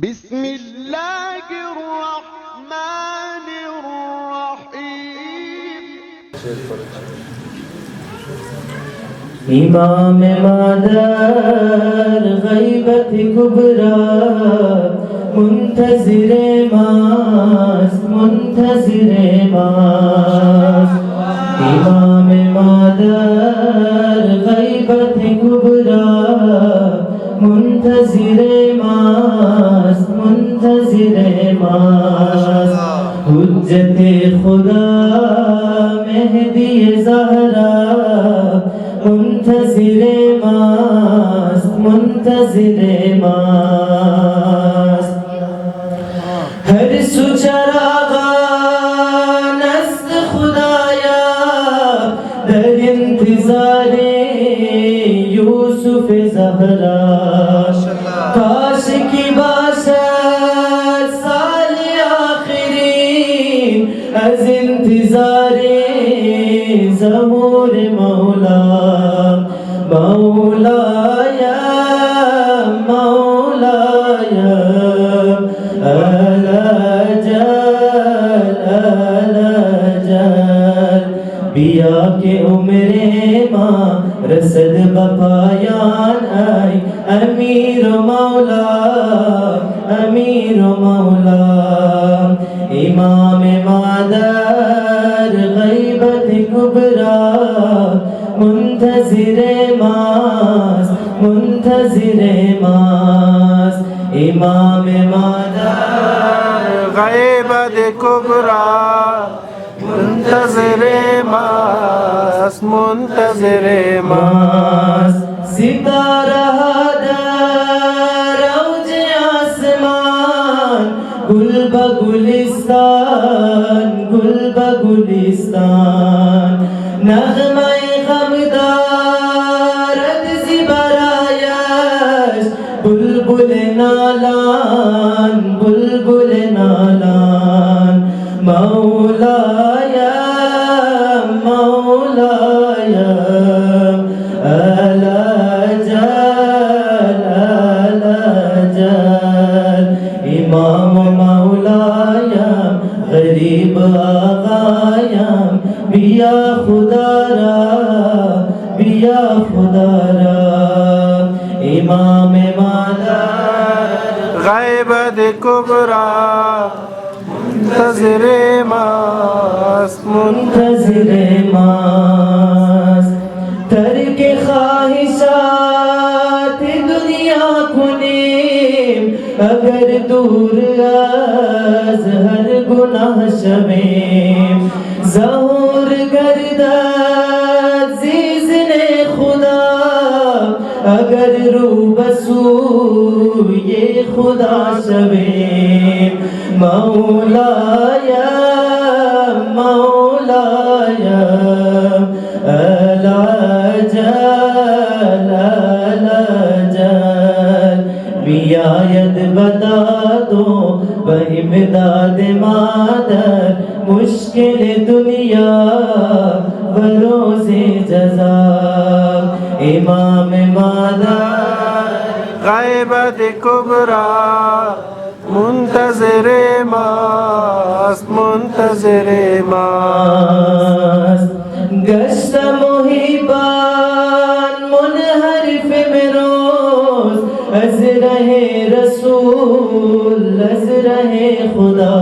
बिस्मिल्लाहिर्रहमानिर्रहीम। इमाम मादर गैबत कुबरा मुंतज़िरे मास मुंतज़िरे मास। इमाम मादर गैबत कुबरा मुंतज़िरे मास मुंतज़िरे मास। हुज्जते खुदा मेहदी ज़हरा मुंतज़िरे मास मुंतज़िरे मास। हर सुचरागा नज़्द खुदाया दर इंतज़ारे यूसुफ ज़हरा। काश की बाशत साल आखिरी अज़ इंतज़ारे ज़हूर मौला मौलाया मौलाया अलजल बिया के उम्रे माँ रसद बपायान आई अमीर मौला अमीर मौला। इमाम मादर गैबत कुबरा मुंतज़िरे मास मुंतज़िरे मास। इमाम मादर गैबत कुबरा मुंतज़िरे मास मुंतज़िरे मास। सितारा दर औज आसमान गुल बगुलिस्तान गुल बगुलिस्तान। नग़्मे ग़मदार अज़ बरायश बुलबुल नालान बुलबुल नालान। मौलाया मौलाया अलजल अलजल। इमाम मौलाया गरीब आगाया बिया खुदारा बिया खुदारा। इमाम मादर गैबत कुबरा मुंतज़िरे मास मुंतज़िरे मास। तरके ख्वाहिशात दुनिया कुनेम अगर दूर अज़ हर गुनाह शवेम। ज़हूर गर्दद ज़ीज़ने खुदा अगर रूबसू ये खुदा शवेम। मौलाया मौलाया अलजल अलजल। रियायत बता दो बइमदाद मादर मुश्किल दुनिया बरोज़े जज़ा। इमाम मादर गैबत कुबरा मुंतज़िरे मास मुंतज़िरे मास। गश्त मुहिबान मुनहरिफ में रोज़ अज़ रहे रसूल अज़ रहे खुदा।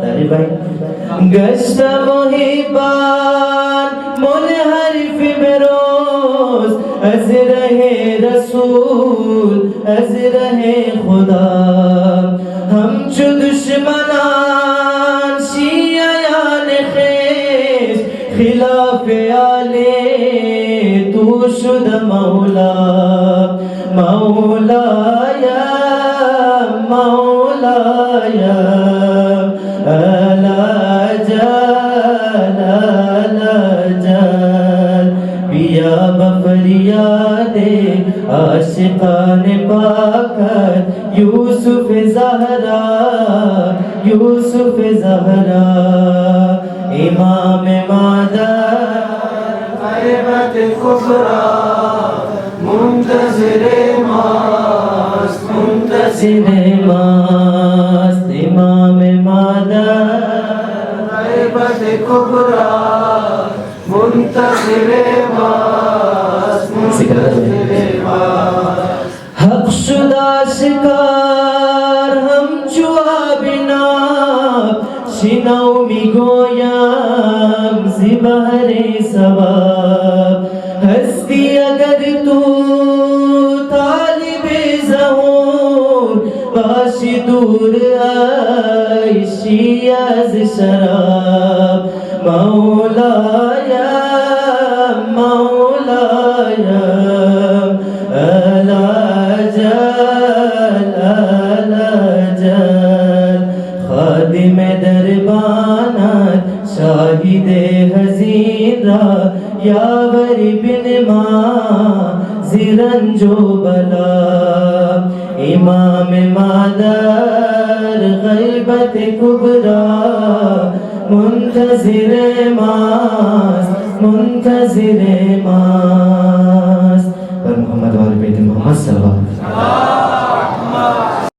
तारे भाई गश्त मुहिबान मुनहरिफ में रोज़ अज़ रहे रसूल अज़ रहे खुदा। हम चु दुश्मनान शियायान ख़ेश खिलाफ आले तू शुद मौला मौलाया मौलाया अलजल अलजल। बिया बफरियादे आशिकान पाकर यूसुफ ज़हरा यूसुफ ज़हरा। इमाम मादर गैबत कुबरा मुंतज़िरे मास मुंतज़िरे मास्त इमाम मादर गैबत कुबरा मुंतज़िर मास मुंतज़िर मास हक शुदा शिकार हम चुआ बिना शिनाओ मिगोयाम ज़िबहरे सवाब हस्ती अगर तू तालिबे ज़हूर बाशी दूर आइशी अज़ शराब मौलाया मौलाया अला जल खादिम दरबानत शाहिद हज़ीरा यावर बिन माज़िरंजो बला इमाम मादर गैबत कुबरा मुंतज़िर मास मुंतज़िर मास पर मोहम्मद वाले बेटे मोहम्मद सल्लल्लाहु अलैहि वसल्लम